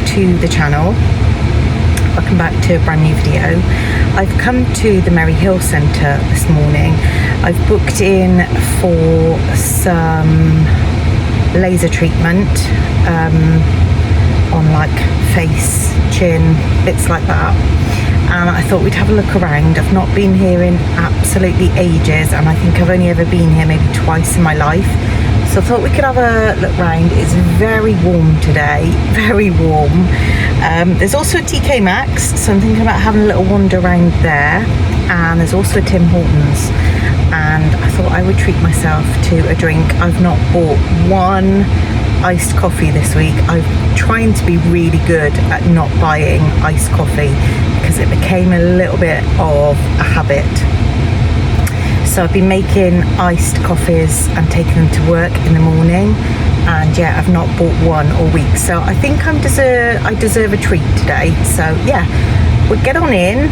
to the channel. Welcome back to a brand new video. I've come to the Merry Hill Centre this morning. I've booked in for some laser treatment on like face, chin, bits like that. And I thought we'd have a look around. I've not been here in absolutely ages, and I think I've only ever been here maybe twice in my life. So I thought we could have a look round. It's very warm today, very warm. There's also a TK Maxx, so I'm thinking about having a little wander around there. And there's also a Tim Hortons. And I thought I would treat myself to a drink. I've not bought one iced coffee this week. I'm trying to be really good at not buying iced coffee because it became a little bit of a habit. So I've been making iced coffees and taking them to work in the morning, and yeah, I've not bought one all week. So I think I deserve a treat today. So yeah, we'll get on in.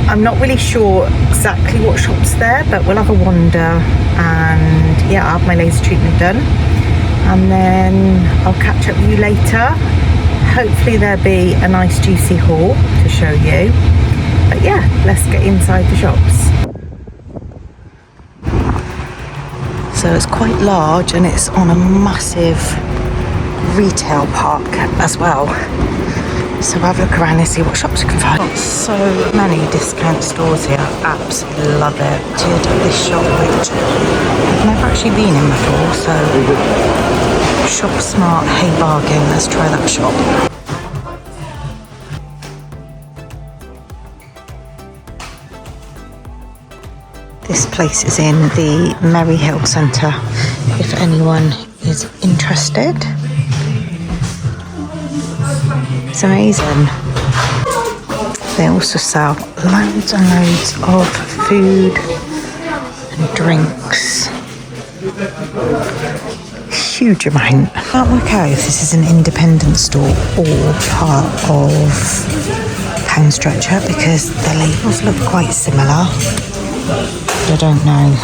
I'm not really sure exactly what shop's there, but we'll have a wander, and yeah, I'll have my laser treatment done, and then I'll catch up with you later. Hopefully there'll be a nice juicy haul to show you. But yeah, let's get inside the shops. So it's quite large, and it's on a massive retail park as well. So we'll have a look around and see what shops you can find. Got so many discount stores here. Absolutely love it. Did this shop, which I've never actually been in before. So Shop Smart Hay Bargain. Let's try that shop. This place is in the Merry Hill Centre, if anyone is interested. It's amazing. They also sell loads and loads of food and drinks. Huge amount. I can't work out if this is an independent store or part of Pound Stretcher because the labels look quite similar. I don't know.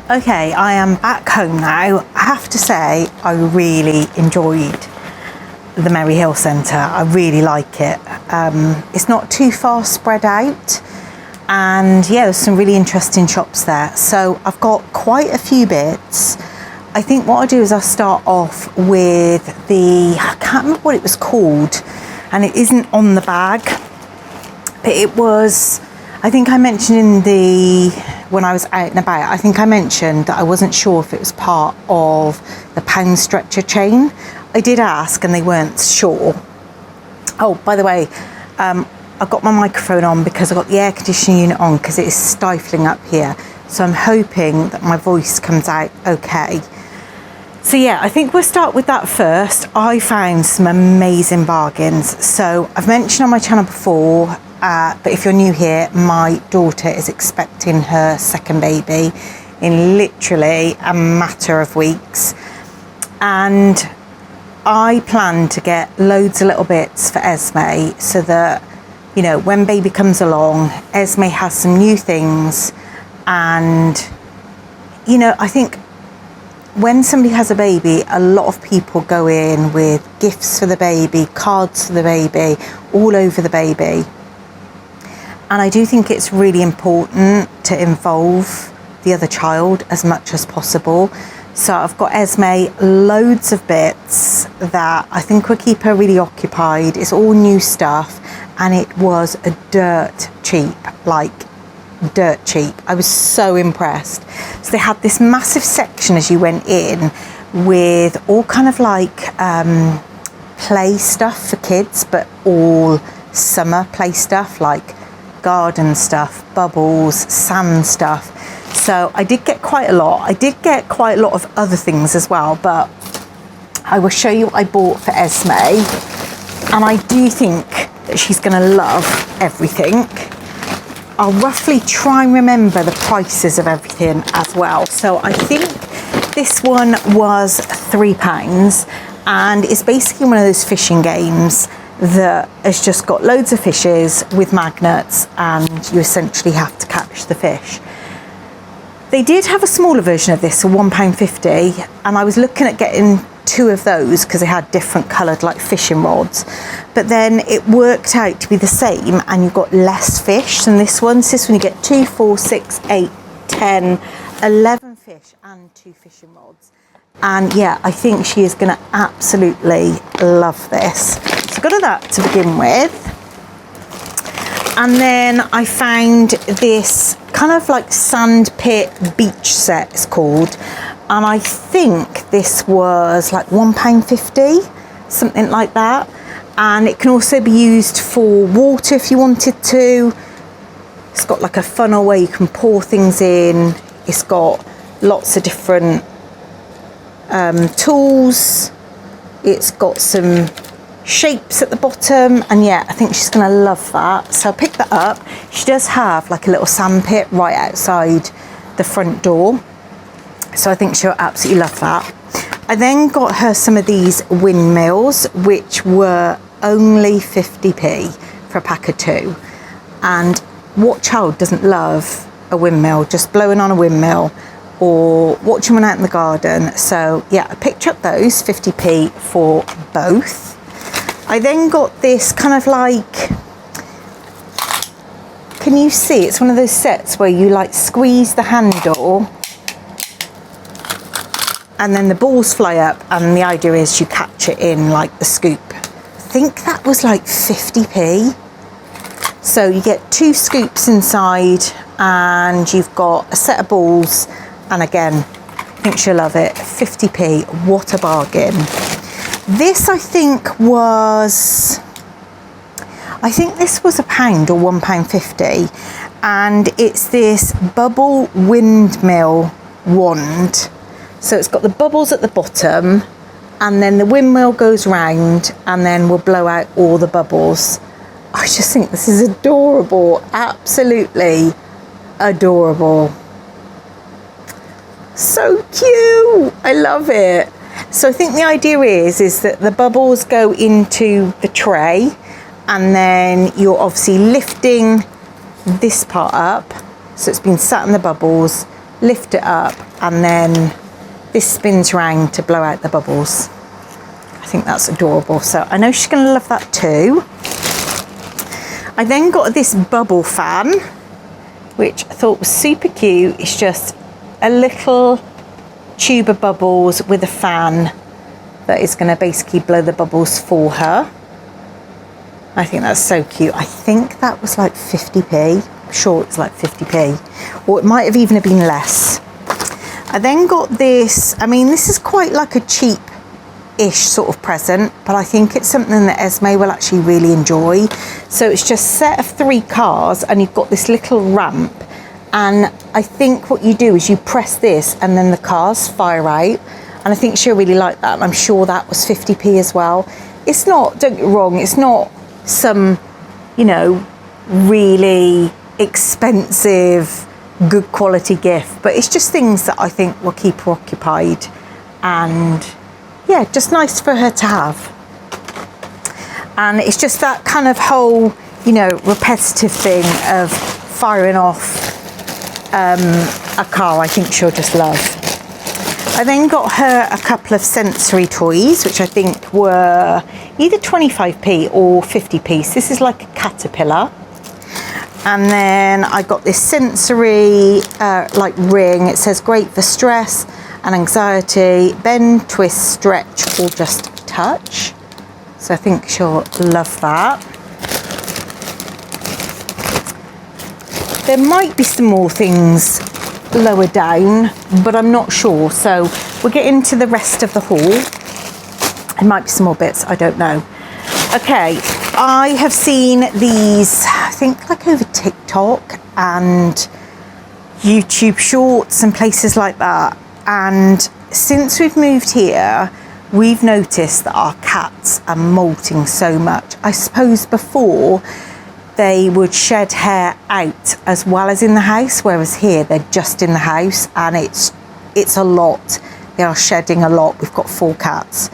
Okay, I am back home now. I have to say, I really enjoyed the Merry Hill Centre. I really like it. It's not too far spread out, and yeah, there's some really interesting shops there. So I've got quite a few bits. I think what I'll do is I'll start off with I can't remember what it was called, and it isn't on the bag, but it was, I think I mentioned when I was out and about, I think I mentioned that I wasn't sure if it was part of the Pound Stretcher chain. I did ask and they weren't sure. Oh, by the way, I've got my microphone on because I've got the air conditioning unit on because it is stifling up here. So I'm hoping that my voice comes out okay. So yeah, I think we'll start with that first. I found some amazing bargains. So I've mentioned on my channel before, but if you're new here, my daughter is expecting her second baby in literally a matter of weeks. And I plan to get loads of little bits for Esme so that, you know, when baby comes along, Esme has some new things. And, you know, I think when somebody has a baby, a lot of people go in with gifts for the baby, cards for the baby, all over the baby. And I do think it's really important to involve the other child as much as possible. So I've got Esme loads of bits that I think will keep her really occupied. It's all new stuff, and it was a dirt cheap, like dirt cheap. I was so impressed. So they had this massive section as you went in with all kind of like play stuff for kids, but all summer play stuff like garden stuff, bubbles, sand stuff. So I did get quite a lot. I did get quite a lot of other things as well, but I will show you what I bought for Esme. And I do think that she's going to love everything. I'll roughly try and remember the prices of everything as well. So I think this one was £3, and it's basically one of those fishing games that has just got loads of fishes with magnets, and you essentially have to catch the fish. They did have a smaller version of this for £1.50, and I was looking at getting 2 of those because they had different coloured like fishing rods, but then it worked out to be the same and you got less fish than this one. So this one you get 2, 4, 6, 8, 10, 11 fish and 2 fishing rods. And yeah, I think she is going to absolutely love this. So I got her that to begin with. And then I found this kind of like sand pit beach set, it's called. And I think this was like £1.50, something like that. And it can also be used for water if you wanted to. It's got like a funnel where you can pour things in. It's got lots of different tools. It's got some shapes at the bottom, and yeah, I think she's gonna love that. So I picked that up. She does have like a little sand pit right outside the front door, so I think she'll absolutely love that. I then got her some of these windmills, which were only 50p for a pack of 2. And what child doesn't love a windmill, just blowing on a windmill or watching one out in the garden? So yeah, I picked up those 50p for both. I then got this kind of like, can you see? It's one of those sets where you like squeeze the handle and then the balls fly up, and the idea is you catch it in like the scoop. I think that was like 50p. So you get 2 scoops inside and you've got a set of balls, and again, I think she'll love it. 50p, what a bargain. This I think this was £1 or £1.50, and it's this bubble windmill wand. So it's got the bubbles at the bottom, and then the windmill goes round and then will blow out all the bubbles. I just think this is adorable, absolutely adorable. So cute, I love it. So I think the idea is that the bubbles go into the tray, and then you're obviously lifting this part up. So it's been sat in the bubbles, lift it up, and then this spins round to blow out the bubbles. I think that's adorable. So I know she's going to love that too. I then got this bubble fan, which I thought was super cute. It's just a little tube of bubbles with a fan that is going to basically blow the bubbles for her. I think that's so cute. I think that was like 50p. I'm sure it's like 50p, or it might have even been less. I then got this. I mean, this is quite like a cheap-ish sort of present, but I think it's something that Esme will actually really enjoy. So it's just a set of 3 cars, and you've got this little ramp. And I think what you do is you press this, and then the cars fire out. And I think she'll really like that. And I'm sure that was 50p as well. It's not, don't get me wrong, it's not some, you know, really expensive, good quality gift, but it's just things that I think will keep her occupied, and yeah, just nice for her to have. And it's just that kind of whole, you know, repetitive thing of firing off a car. I think she'll just love. I then got her a couple of sensory toys, which I think were either 25p or 50p. So this is like a caterpillar. And then I got this sensory like ring. It says great for stress and anxiety, bend, twist, stretch, or just touch. So I think she'll love that. There might be some more things lower down, but I'm not sure. So we'll get into the rest of the haul. There might be some more bits, I don't know. Okay, I have seen these, I think like over TikTok and YouTube Shorts and places like that. And since we've moved here, we've noticed that our cats are molting so much. I suppose before they would shed hair out as well as in the house, whereas here they're just in the house, and it's a lot. They are shedding a lot. We've got 4 cats.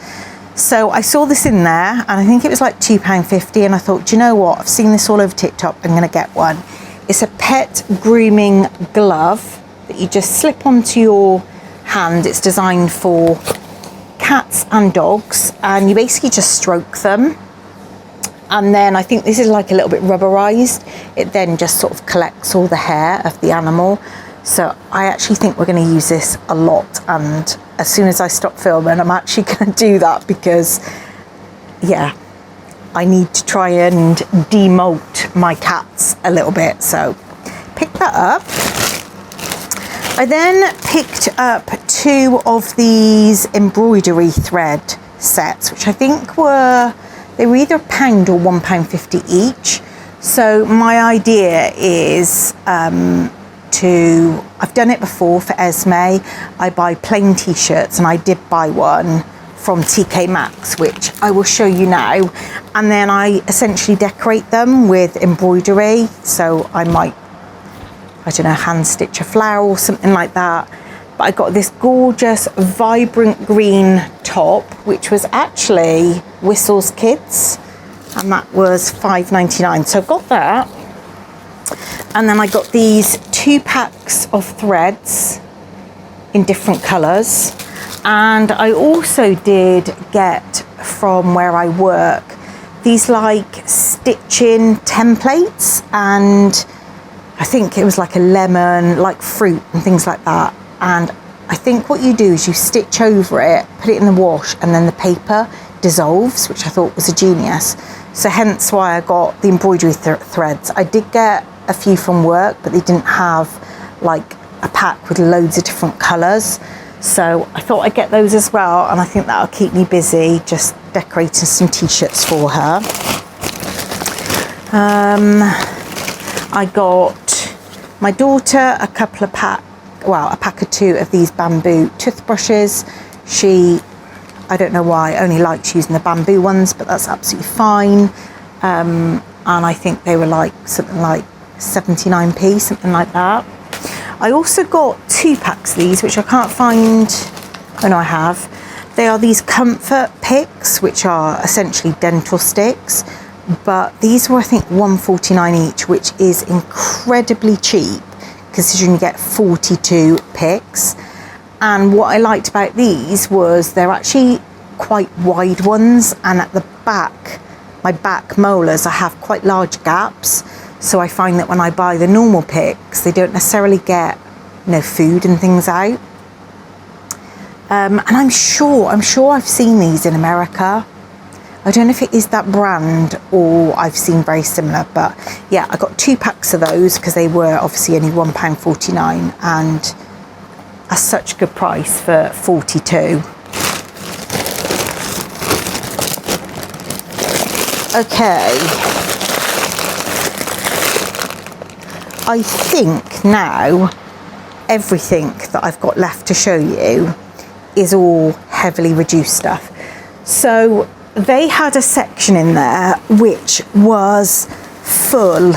So I saw this in there, and I think it was like £2.50, and I thought, do you know what? I've seen this all over TikTok. I'm going to get one. It's a pet grooming glove that you just slip onto your hand. It's designed for cats and dogs, and you basically just stroke them. And then I think this is like a little bit rubberized. It then just sort of collects all the hair of the animal. So I actually think we're going to use this a lot. And as soon as I stop filming, I'm actually going to do that because, yeah, I need to try and demolt my cats a little bit. So pick that up. I then picked up 2 of these embroidery thread sets, which I think they were either £1 or £1.50 each. So my idea is I've done it before for Esme. I buy plain t-shirts, and I did buy one from TK Maxx, which I will show you now. And then I essentially decorate them with embroidery. So I might, I don't know, hand stitch a flower or something like that. But I got this gorgeous vibrant green top, which was actually Whistles Kids, and that was £5.99. So I've got that. And then I got these 2 packs of threads in different colours. And I also did get from where I work these like stitching templates, and I think it was like a lemon, like fruit and things like that. And I think what you do is you stitch over it, put it in the wash, and then the paper dissolves, which I thought was a genius. So hence why I got the embroidery threads. I did get a few from work, but they didn't have like a pack with loads of different colours. So I thought I'd get those as well, and I think that'll keep me busy just decorating some t-shirts for her. I got my daughter a pack of 2 of these bamboo toothbrushes. I don't know why, only likes using the bamboo ones, but that's absolutely fine. And I think they were like something like 79p, something like that. I also got 2 packs of these, which I can't find. Oh no, I have. They are these comfort picks, which are essentially dental sticks, but these were I think £1.49 each, which is incredibly cheap considering you get 42 picks. And what I liked about these was they're actually quite wide ones, and at the back, my back molars, I have quite large gaps. So I find that when I buy the normal picks, they don't necessarily get, food and things out. And I'm sure I've seen these in America. I don't know if it is that brand or I've seen very similar, but yeah, I got 2 packs of those because they were obviously only £1.49, and a such good price for 42. Okay, I think now everything that I've got left to show you is all heavily reduced stuff. So they had a section in there which was full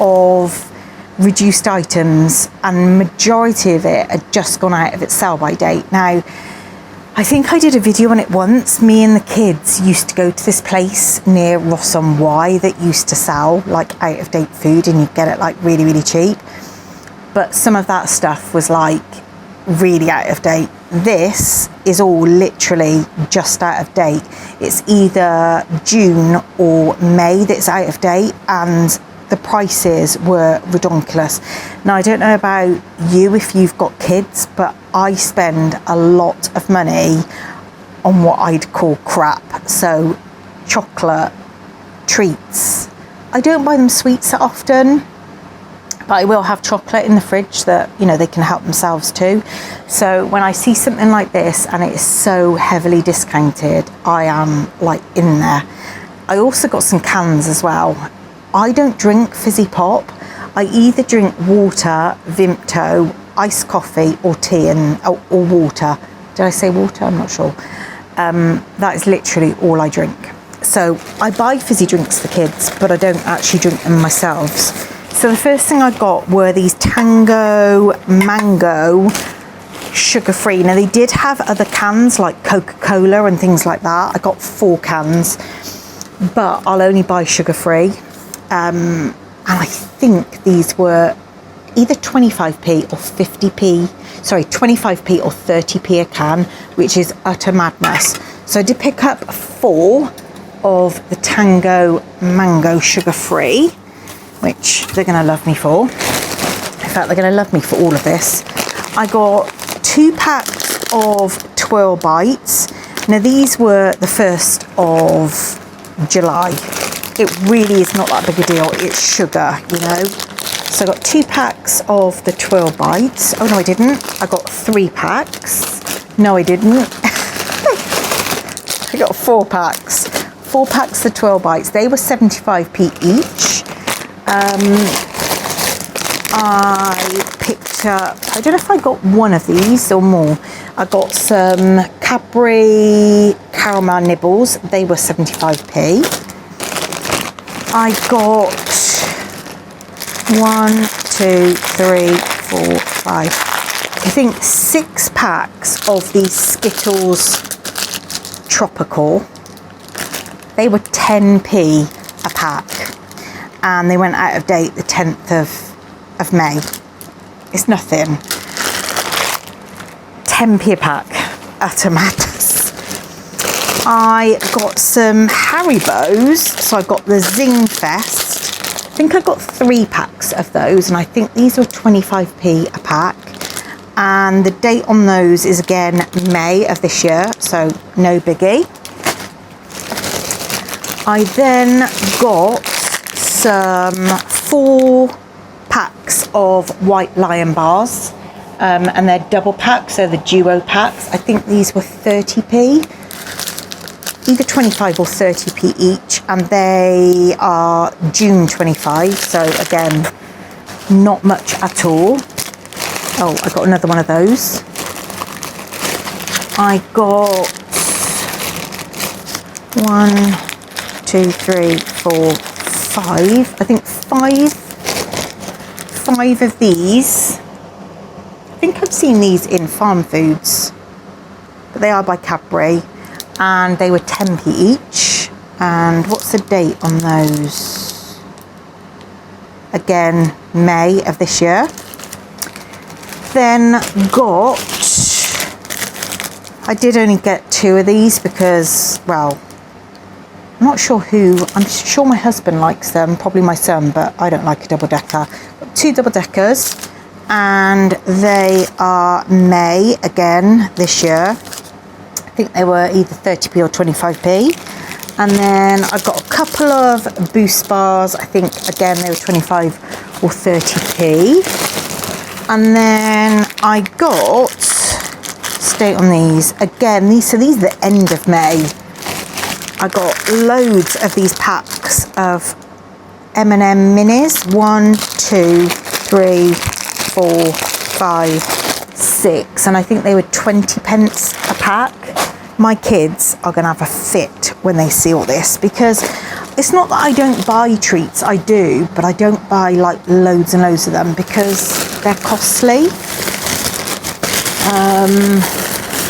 of reduced items, and majority of it had just gone out of its sell-by date. Now, I think I did a video on it once. Me and the kids used to go to this place near Ross on Wye that used to sell like out-of-date food, and you'd get it like really, really cheap. But some of that stuff was like really out of date. This is all literally just out of date. It's either June or May that's out of date, and the prices were redonkulous. Now, I don't know about you if you've got kids, but I spend a lot of money on what I'd call crap. So chocolate, treats. I don't buy them sweets that often, But I will have chocolate in the fridge that, you know, they can help themselves too. So when I see something like this and it is so heavily discounted, I am like in there. I also got some cans as well. I don't drink fizzy pop. I either drink water, Vimto, iced coffee or tea or water. Did I say water? I'm not sure. That is literally all I drink. So I buy fizzy drinks for kids, but I don't actually drink them myself. So the first thing I got were these Tango Mango sugar-free. Now they did have other cans like Coca-Cola and things like that. I got 4 cans, but I'll only buy sugar-free. And I think these were either 25p or 50p, sorry, 25p or 30p a can, which is utter madness. So I did pick up 4 of the Tango Mango sugar-free, which they're going to love me for. In fact, they're going to love me for all of this. I got 2 packs of Twirl Bites. Now these were the 1st of July. It really is not that big a deal. It's sugar, you know. So I got 2 packs of the Twirl Bites. Oh no, I didn't. I got 3 packs. No, I didn't. I got 4 packs. 4 packs of Twirl Bites. They were 75p each. I picked up, I don't know if I got one of these or more. I got some Cadbury caramel nibbles. They were 75p. I got 1, 2, 3, 4, 5. I think 6 packs of these Skittles Tropical. They were 10p a pack, and they went out of date the 10th of May. It's nothing. 10p a pack, utter madness. I got some Haribos, so I got the Zing Fest. I think I got 3 packs of those, and I think these were 25p a pack. And the date on those is again May of this year, so no biggie. I then got some 4 packs of White Lion bars, and they're double packs, so the duo packs. I think these were 30p, either 25 or 30p each, and they are June 25, so again, not much at all. Oh, I got another one of those. I got 1, 2, 3, 4, 5. I think 5 of these. I think I've seen these in Farm Foods, but they are by Cadbury, and they were 10p each. And what's the date on those? Again, May of this year. Then got, I did only get 2 of these because, well, I'm not sure who, I'm sure my husband likes them, probably my son, but I don't like a double-decker. 2 double-deckers, and they are May again this year. I think they were either 30p or 25p. And then I got a couple of Boost bars. I think again they were 25 or 30p. And then I got, stay on these again, these are the end of May. I got loads of these packs of M&M minis. 1, 2, 3, 4, 5, 6, and I think they were 20 pence a pack. My kids are gonna have a fit when they see all this, because it's not that I don't buy treats, I do, but I don't buy like loads and loads of them because they're costly.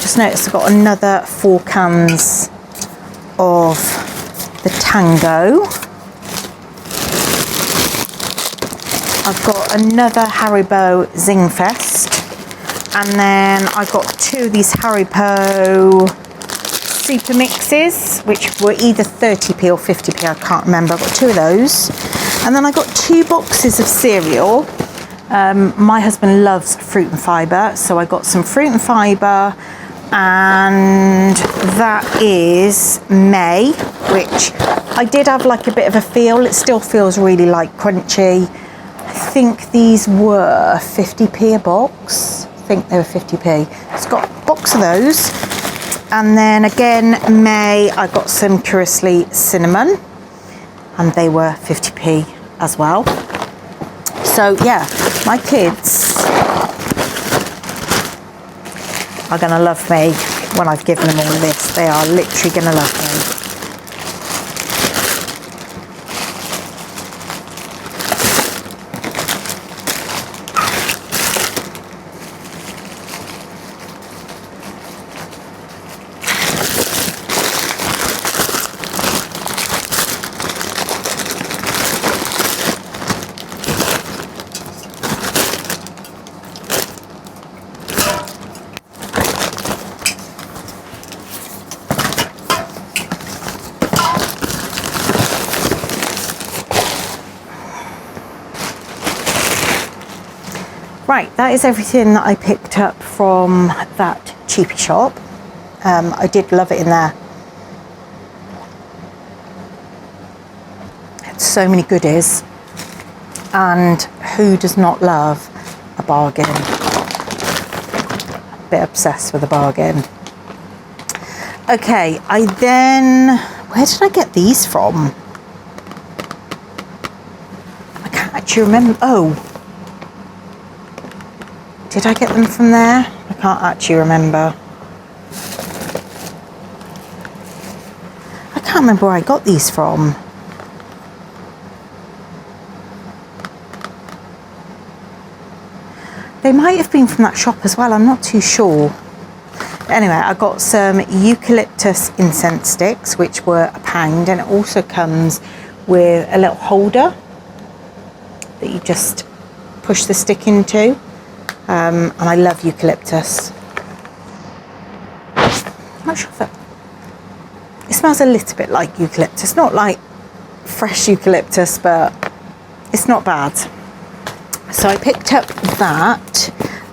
Just noticed I've got another 4 cans of the Tango. I've got another Haribo Zing Fest, and then I got 2 of these Haribo Super Mixes, which were either 30p or 50p, I can't remember. I got 2 of those, and then I got 2 boxes of cereal. My husband loves fruit and fibre, so I got some fruit and fibre, and that is May, which I did have like a bit of a feel. It still feels really like crunchy. I think these were 50p a box. I think they were 50p. It's got a box of those. And then again, May, I got some Curiously Cinnamon, and they were 50p as well. So yeah, my kids are gonna love me when I've given them all this. They are literally gonna love me. Right, that is everything that I picked up from that cheapy shop. I did love it in there. It's so many goodies, and who does not love a bargain? A bit obsessed with a bargain. Okay, I then, where did I get these from? I can't actually remember. Oh, did I get them from there? I can't actually remember. I can't remember where I got these from. They might have been from that shop as well, I'm not too sure. Anyway, I got some eucalyptus incense sticks, which were £1, and it also comes with a little holder that you just push the stick into. And I love eucalyptus. I'm not sure if it smells a little bit like eucalyptus, not like fresh eucalyptus, but it's not bad. So I picked up that,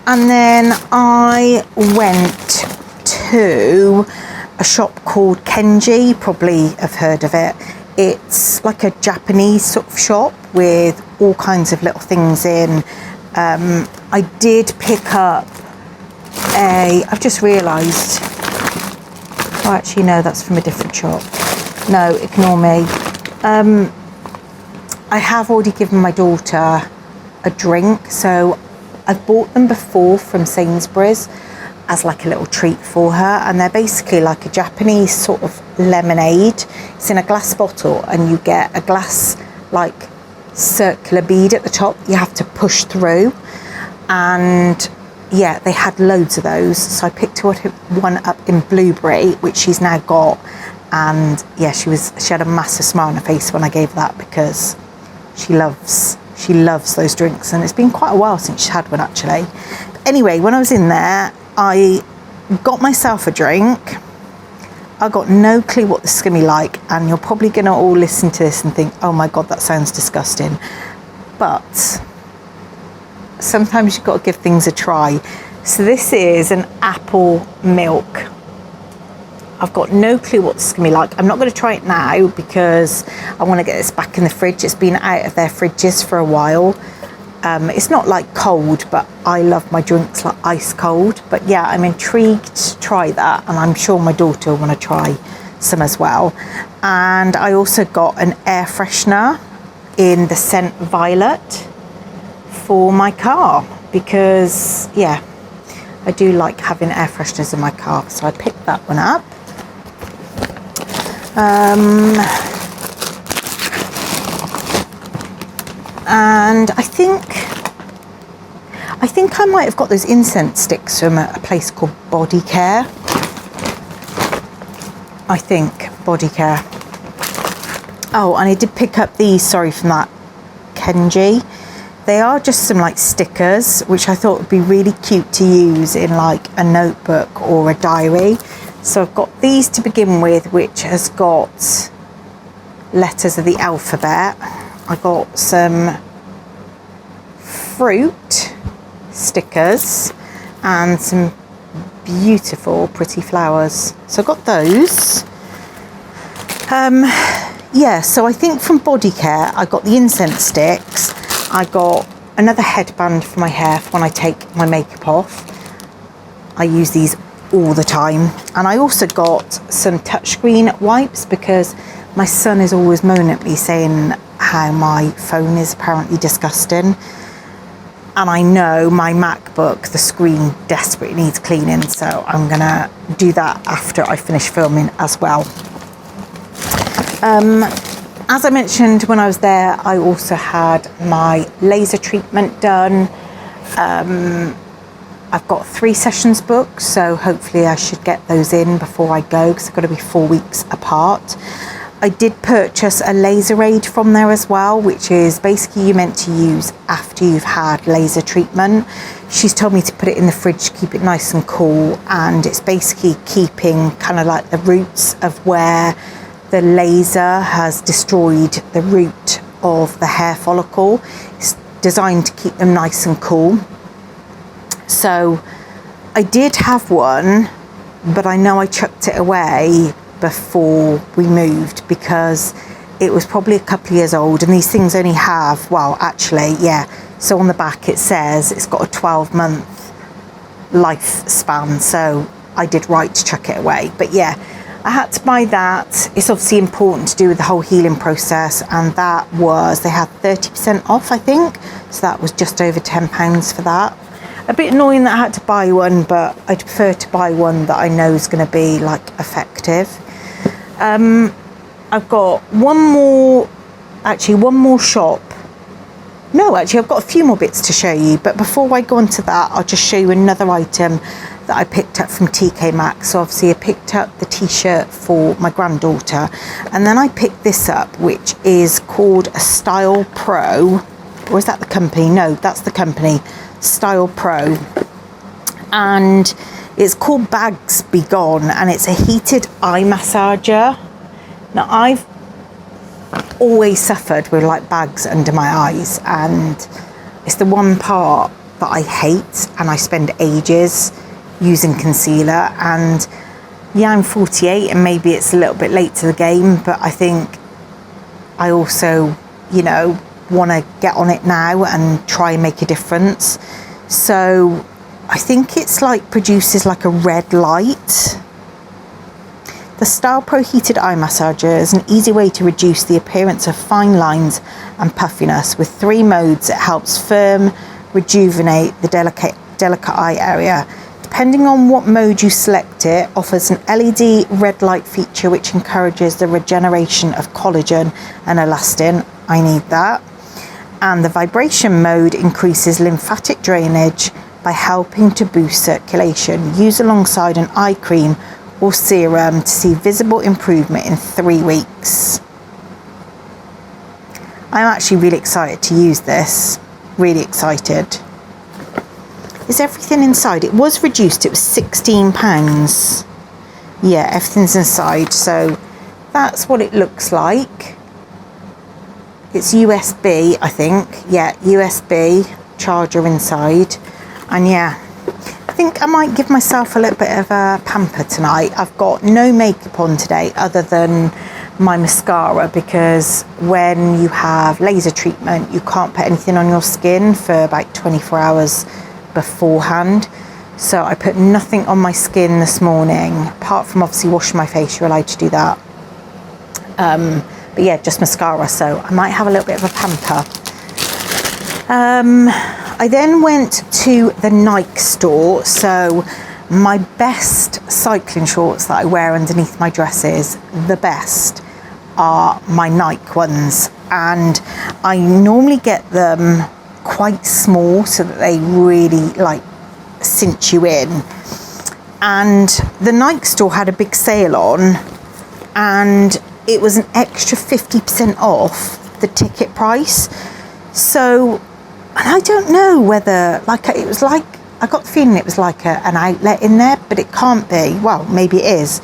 and then I went to a shop called Kenji. You probably have heard of it. It's like a Japanese sort of shop with all kinds of little things in. I did pick up I've just realised, oh actually no, that's from a different shop. No, ignore me. I have already given my daughter a drink, so I've bought them before from Sainsbury's as like a little treat for her, and they're basically like a Japanese sort of lemonade. It's in a glass bottle, and you get a glass like circular bead at the top you have to push through, and yeah, they had loads of those, so I picked one up in blueberry, which she's now got, and yeah, she had a massive smile on her face when I gave her that, because she loves those drinks, and it's been quite a while since she had one actually. But anyway, when I was in there, I got myself a drink. I got no clue what this is going to be like, and you're probably going to all listen to this and think, oh my god, that sounds disgusting, but sometimes you've got to give things a try. So this is an apple milk. I've got no clue what this is going to be like. I'm not going to try it now because I want to get this back in the fridge. It's been out of their fridges for a while. It's not like cold, but I love my drinks like ice cold. But yeah, I'm intrigued to try that, and I'm sure my daughter will want to try some as well. And I also got an air freshener in the scent Violet for my car, because yeah, I do like having air fresheners in my car, so I picked that one up. And I think I might have got those incense sticks from a place called Body Care. I think Body Care. Oh, and I did pick up these, sorry, from that Kenji. They are just some like stickers, which I thought would be really cute to use in like a notebook or a diary. So I've got these to begin with, which has got letters of the alphabet. I got some fruit stickers and some beautiful pretty flowers. So I got those. Yeah, so I think from Body Care I got the incense sticks, I got another headband for my hair for when I take my makeup off. I use these all the time. And I also got some touchscreen wipes because my son is always moaning at me saying how my phone is apparently disgusting. And I know my MacBook, the screen desperately needs cleaning, so I'm gonna do that after I finish filming as well. As I mentioned when I was there, I also had my laser treatment done. I've got 3 sessions booked, so hopefully I should get those in before I go, because they've got to be 4 weeks apart. I did purchase a laser aid from there as well, which is basically you're meant to use after you've had laser treatment. She's told me to put it in the fridge to keep it nice and cool, and it's basically keeping kind of like the roots of where the laser has destroyed the root of the hair follicle. It's designed to keep them nice and cool. So I did have one, but I know I chucked it away before we moved because it was probably a couple of years old, and these things only have, well, actually, yeah, so on the back it says it's got a 12-month lifespan, so I did right to chuck it away. But yeah, I had to buy that. It's obviously important to do with the whole healing process, and that was, they had 30% off, I think, so that was just over £10 for that. A bit annoying that I had to buy one, but I'd prefer to buy one that I know is going to be like effective. I've got one more shop. No, actually I've got a few more bits to show you, but before I go on to that, I'll just show you another item that I picked up from TK Maxx. So obviously I picked up the t-shirt for my granddaughter, and then I picked this up, which is called a Style Pro, or is that the company? No, that's the company, Style Pro, and it's called Bags Be Gone, and it's a heated eye massager. Now I've always suffered with like bags under my eyes, and it's the one part that I hate, and I spend ages using concealer. And yeah, I'm 48 and maybe it's a little bit late to the game, but I think I also, you know, want to get on it now and try and make a difference. So I think it's like produces like a red light. The Style Pro Heated Eye Massager is an easy way to reduce the appearance of fine lines and puffiness. With 3 modes, it helps firm, rejuvenate the delicate eye area. Depending on what mode you select, it offers an LED red light feature which encourages the regeneration of collagen and elastin. I need that. And the vibration mode increases lymphatic drainage by helping to boost circulation. Use alongside an eye cream or serum to see visible improvement in 3 weeks. I'm actually really excited to use this. Really excited. Is everything inside? It was reduced, it was £16. Yeah, everything's inside, so that's what it looks like. It's USB, I think. Yeah, USB charger inside. And yeah, I think I might give myself a little bit of a pamper tonight. I've got no makeup on today other than my mascara, because when you have laser treatment, you can't put anything on your skin for about 24 hours beforehand. So I put nothing on my skin this morning, apart from obviously washing my face. You're allowed to do that. But yeah, just mascara, so I might have a little bit of a pamper. I then went to the Nike store. So my best cycling shorts that I wear underneath my dresses, the best, are my Nike ones. And I normally get them quite small so that they really like cinch you in. And the Nike store had a big sale on, and it was an extra 50% off the ticket price. So, and I don't know whether, like, it was like, I got the feeling it was like an outlet in there, but it can't be. Well, maybe it is.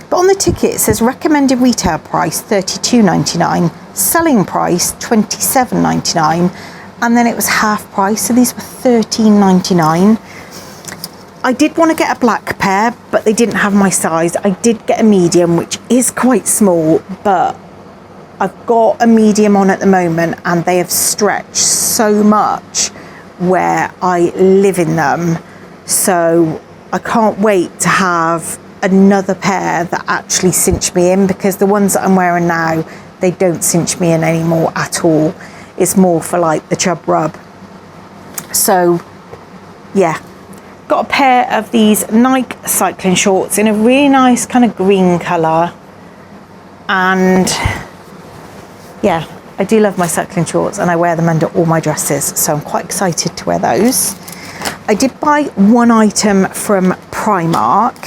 But on the ticket it says recommended retail price $32.99, selling price $27.99, and then it was half price, so these were $13.99. I did want to get a black pair, but they didn't have my size. I did get a medium, which is quite small, but I've got a medium on at the moment, and they have stretched so much where I live in them. So I can't wait to have another pair that actually cinch me in, because the ones that I'm wearing now, they don't cinch me in anymore at all. It's more for like the chub rub. So yeah, got a pair of these Nike cycling shorts in a really nice kind of green colour. And yeah, I do love my cycling shorts, and I wear them under all my dresses, so I'm quite excited to wear those. I did buy one item from Primark.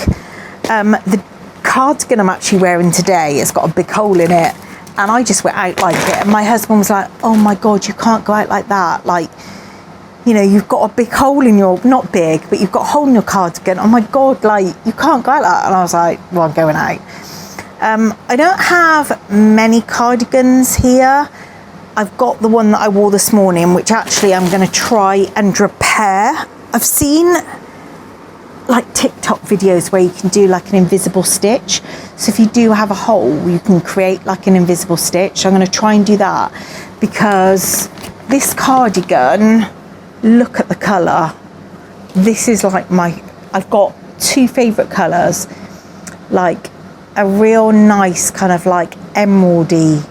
The cardigan I'm actually wearing today has got a big hole in it, and I just went out like it, and my husband was like, oh my god, you can't go out like that, like, you know, you've got a big hole in your, not big, but you've got a hole in your cardigan, oh my god, like, you can't go out like that. And I was like, well, I'm going out. I don't have many cardigans here. I've got the one that I wore this morning, which actually I'm going to try and repair. I've seen like TikTok videos where you can do like an invisible stitch. So if you do have a hole, you can create like an invisible stitch. I'm going to try and do that, because this cardigan, look at the colour. This is like I've got two favourite colours, like a real nice kind of like emeraldy,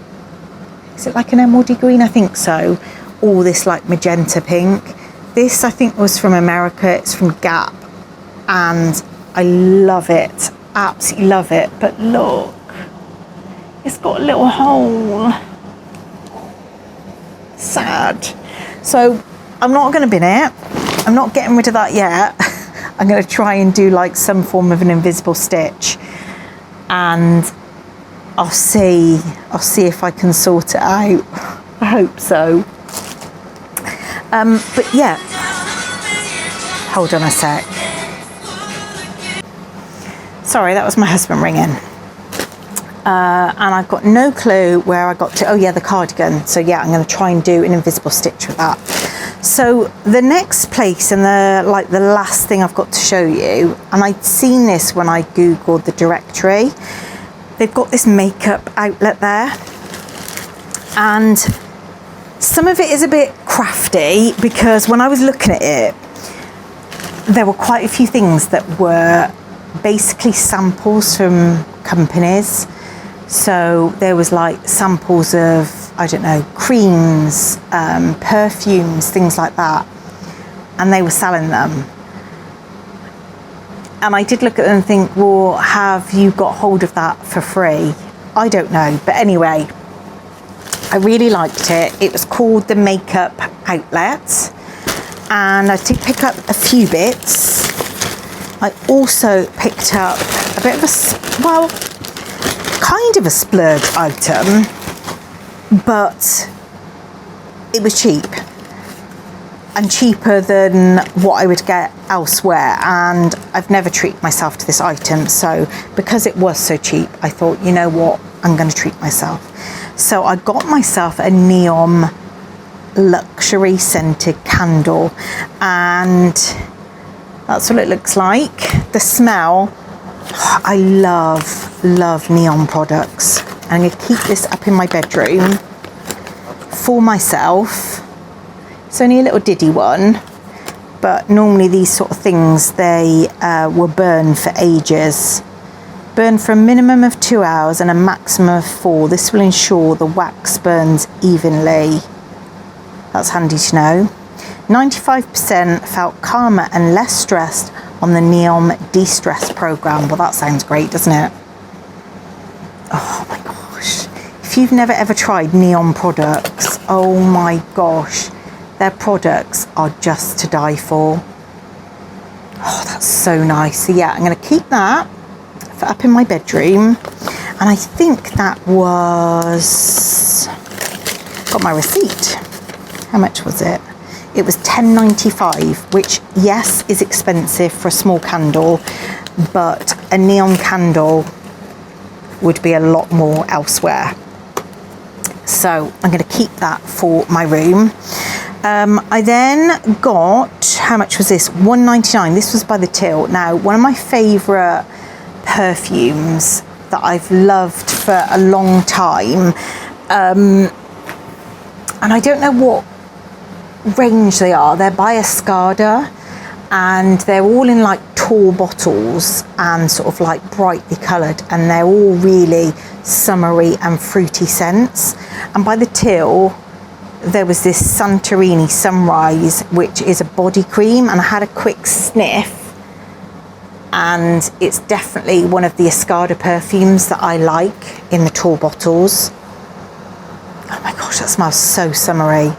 is it like an emeraldy green? I think so. Or this like magenta pink. This I think was from America, it's from Gap, and I love it, absolutely love it. But look, it's got a little hole. Sad. So I'm not going to bin it. I'm not getting rid of that yet. I'm going to try and do like some form of an invisible stitch, and I'll see if I can sort it out. I hope so. But yeah, hold on a sec. Sorry, that was my husband ringing. And I've got no clue where I got to. Oh yeah, the cardigan. So yeah, I'm going to try and do an invisible stitch with that. So the next place, and the last thing I've got to show you, and I'd seen this when I googled the directory. They've got this makeup outlet there, and some of it is a bit crafty, because when I was looking at it, there were quite a few things that were basically samples from companies. So there was like samples of, I don't know, creams, perfumes, things like that, and they were selling them. And I did look at them and think, well, have you got hold of that for free? I don't know. But anyway, I really liked it. It was called the Makeup Outlet. And I did pick up a few bits. I also picked up a bit of kind of a splurge item, but it was cheap. And cheaper than what I would get elsewhere, and I've never treated myself to this item, so because it was so cheap, I thought, you know what, I'm going to treat myself. So I got myself a neon luxury scented candle, and that's what it looks like. The smell, I love neon products. I'm going to keep this up in my bedroom for myself. It's only a little diddy one, but normally these sort of things, they will burn for ages. Burn for a minimum of 2 hours and a maximum of 4. This will ensure the wax burns evenly. That's handy to know. 95% felt calmer and less stressed on the Neon De-Stress program. Well, that sounds great, doesn't it? Oh my gosh. If you've never ever tried Neon products, oh my gosh. Their products are just to die for. Oh, that's so nice. So yeah, I'm going to keep that for up in my bedroom. And I think that was, got my receipt. How much was it? It was $10.95, which yes, is expensive for a small candle, but a neon candle would be a lot more elsewhere. So I'm going to keep that for my room. I then got, how much was this? $1.99. This was by the till. Now, one of my favourite perfumes that I've loved for a long time, And I don't know what range they are. They're by Escada, and they're all in like tall bottles and sort of like brightly coloured, and they're all really summery and fruity scents. And by the till there was this Santorini Sunrise, which is a body cream, and I had a quick sniff, and it's definitely one of the Escada perfumes that I like in the tall bottles. Oh my gosh, that smells so summery.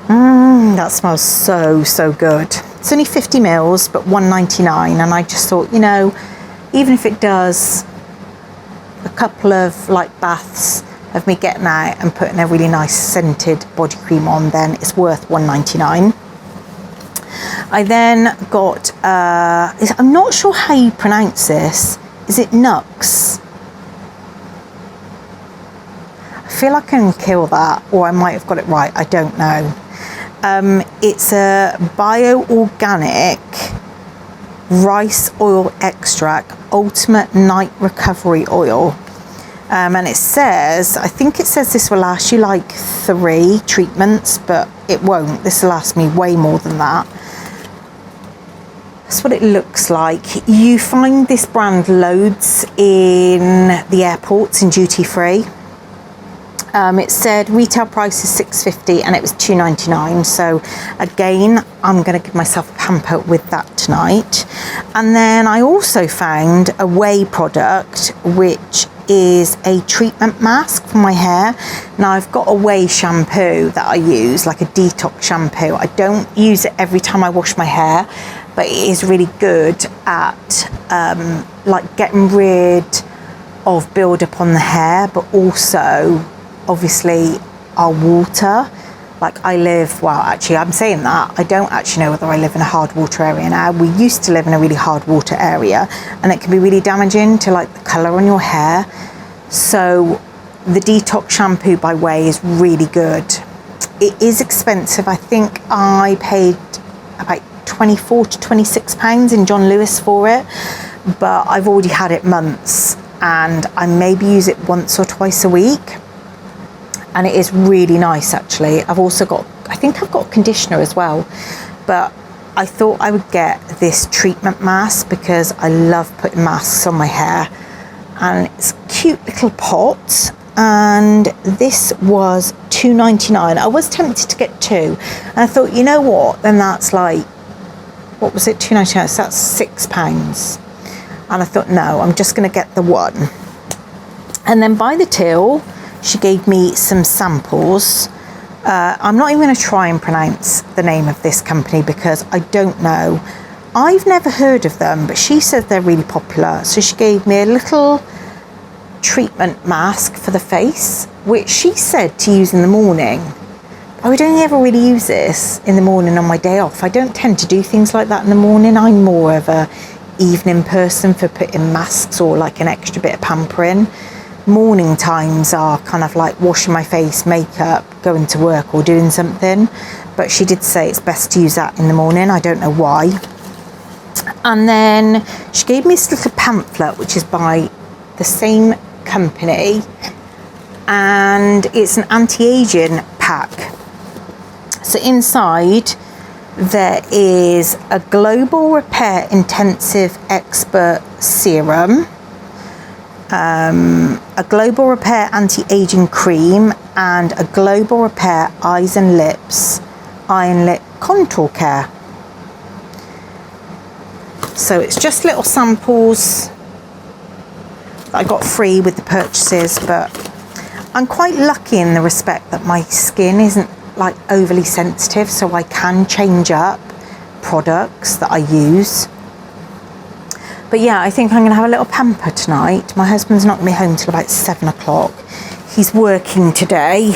That smells so good. It's only 50 mils, but £1.99, and I just thought, you know, even if it does a couple of like baths of me getting out and putting a really nice scented body cream on, then it's worth £1.99. I then got, I'm not sure how you pronounce this. Is it Nux? I feel like I can kill that, or I might have got it right, I don't know. It's a bio-organic rice oil extract, ultimate night recovery oil. And it says, I think it says this will last you like 3 treatments, but it won't. This will last me way more than that. That's what it looks like. You find this brand loads in the airports in duty free. It said retail price is £6.50 and it was £2.99. So again, I'm going to give myself a pamper with that tonight. And then I also found a whey product, which is a treatment mask for my hair. Now I've got a whey shampoo that I use, like a detox shampoo. I don't use it every time I wash my hair, but it is really good at like getting rid of build-up on the hair, but also obviously our water. Like I live, well actually I'm saying that, I don't actually know whether I live in a hard water area now. We used to live in a really hard water area, and it can be really damaging to like the colour on your hair. So the detox shampoo by Whey is really good. It is expensive. I think I paid about £24 to £26 in John Lewis for it, but I've already had it months, and I maybe use it once or twice a week. And it is really nice actually. I've also got, I think I've got conditioner as well, but I thought I would get this treatment mask because I love putting masks on my hair, and it's a cute little pot, and this was £2.99. I was tempted to get 2, and I thought, you know what, then that's like, what was it, £2.99, so that's £6. And I thought, no, I'm just going to get the one. And then by the till, she gave me some samples. I'm not even going to try and pronounce the name of this company because I don't know. I've never heard of them, but she said they're really popular. So she gave me a little treatment mask for the face, which she said to use in the morning. I would only ever really use this in the morning on my day off. I don't tend to do things like that in the morning. I'm more of a evening person for putting masks or like an extra bit of pampering. Morning times are kind of like washing my face, makeup, going to work or doing something, but she did say it's best to use that in the morning. I don't know why. And then she gave me this little pamphlet, which is by the same company, and it's an anti-aging pack. So inside there is a global repair intensive expert serum, a global repair anti-aging cream, and a global repair eyes and lips iron lip contour care. So it's just little samples that I got free with the purchases, but I'm quite lucky in the respect that my skin isn't like overly sensitive, so I can change up products that I use. But yeah, I think I'm going to have a little pamper tonight. My husband's not going to be home till about 7 o'clock. He's working today.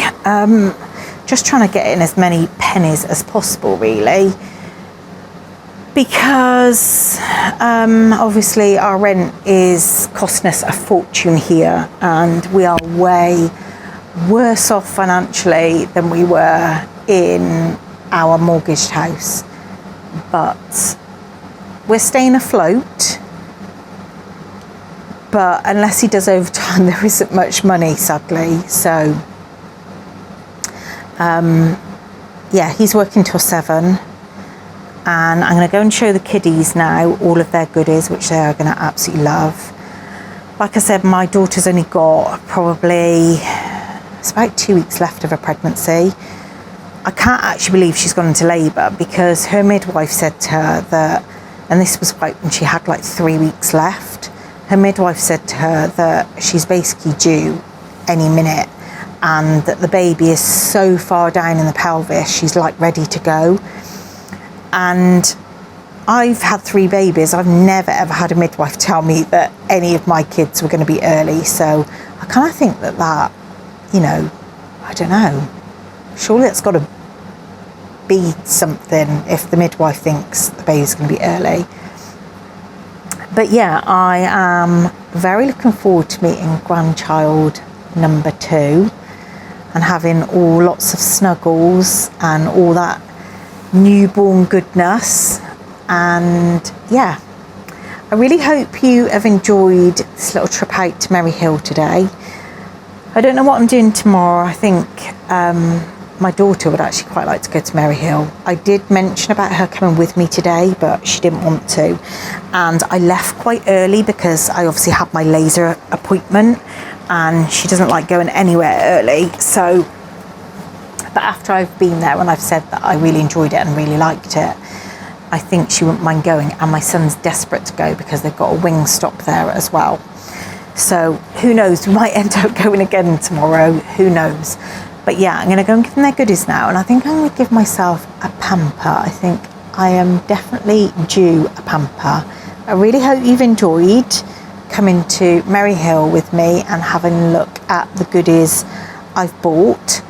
Just trying to get in as many pennies as possible, really. Because obviously our rent is costing us a fortune here, and we are way worse off financially than we were in our mortgaged house. But we're staying afloat. but unless he does overtime, there isn't much money, sadly. So yeah, he's working till 7, and I'm going to go and show the kiddies now all of their goodies, which they are going to absolutely love. Like I said, my daughter's only got probably, it's about 2 weeks left of her pregnancy. I can't actually believe she's gone into labour, because her midwife said to her that, and this was like when she had like 3 weeks left, her midwife said to her that she's basically due any minute, and that the baby is so far down in the pelvis, she's like ready to go. And I've had 3 babies. I've never ever had a midwife tell me that any of my kids were going to be early. So I kind of think that, you know, I don't know, surely it's got to be something if the midwife thinks the baby's going to be early. But yeah, I am very looking forward to meeting grandchild number 2 and having lots of snuggles and all that newborn goodness. And yeah, I really hope you have enjoyed this little trip out to Merry Hill today. I don't know what I'm doing tomorrow. I think my daughter would actually quite like to go to Merry Hill. I did mention about her coming with me today, but she didn't want to. And I left quite early because I obviously had my laser appointment, and she doesn't like going anywhere early. So, but after I've been there and I've said that I really enjoyed it and really liked it, I think she wouldn't mind going. And my son's desperate to go because they've got a wing stop there as well. So who knows, we might end up going again tomorrow, who knows. But yeah, I'm going to go and give them their goodies now, and I think I'm going to give myself a pamper. I think I am definitely due a pamper. I really hope you've enjoyed coming to Merry Hill with me and having a look at the goodies I've bought.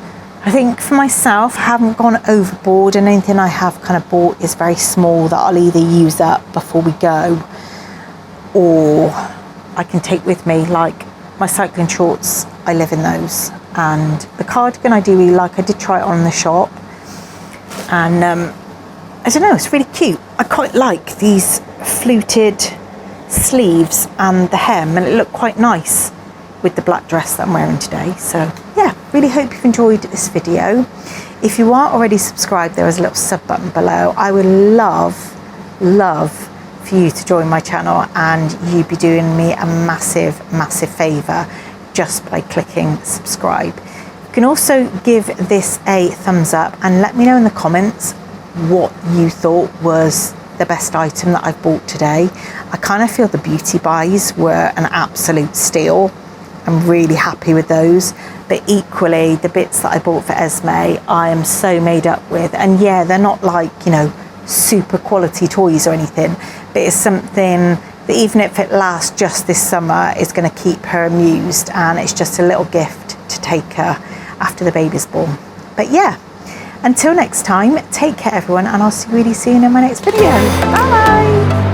I think for myself, I haven't gone overboard, and anything I have kind of bought is very small that I'll either use up before we go, or I can take with me, like my cycling shorts. I live in those. And the cardigan I do really like. I did try it on in the shop, and I don't know, it's really cute. I quite like these fluted sleeves and the hem, and it looked quite nice with the black dress that I'm wearing today. So yeah, really hope you've enjoyed this video. If you aren't already subscribed, there is a little sub button below. I would love for you to join my channel, and you'd be doing me a massive favour just by clicking subscribe. You can also give this a thumbs up and let me know in the comments what you thought was the best item that I've bought today. I kind of feel the beauty buys were an absolute steal. I'm really happy with those, but equally the bits that I bought for Esme, I am so made up with. And yeah, they're not like, you know, super quality toys or anything, but it's something that even if it lasts just this summer, is going to keep her amused, and it's just a little gift to take her after the baby's born. But yeah, until next time, take care everyone, and I'll see you really soon in my next video. Bye!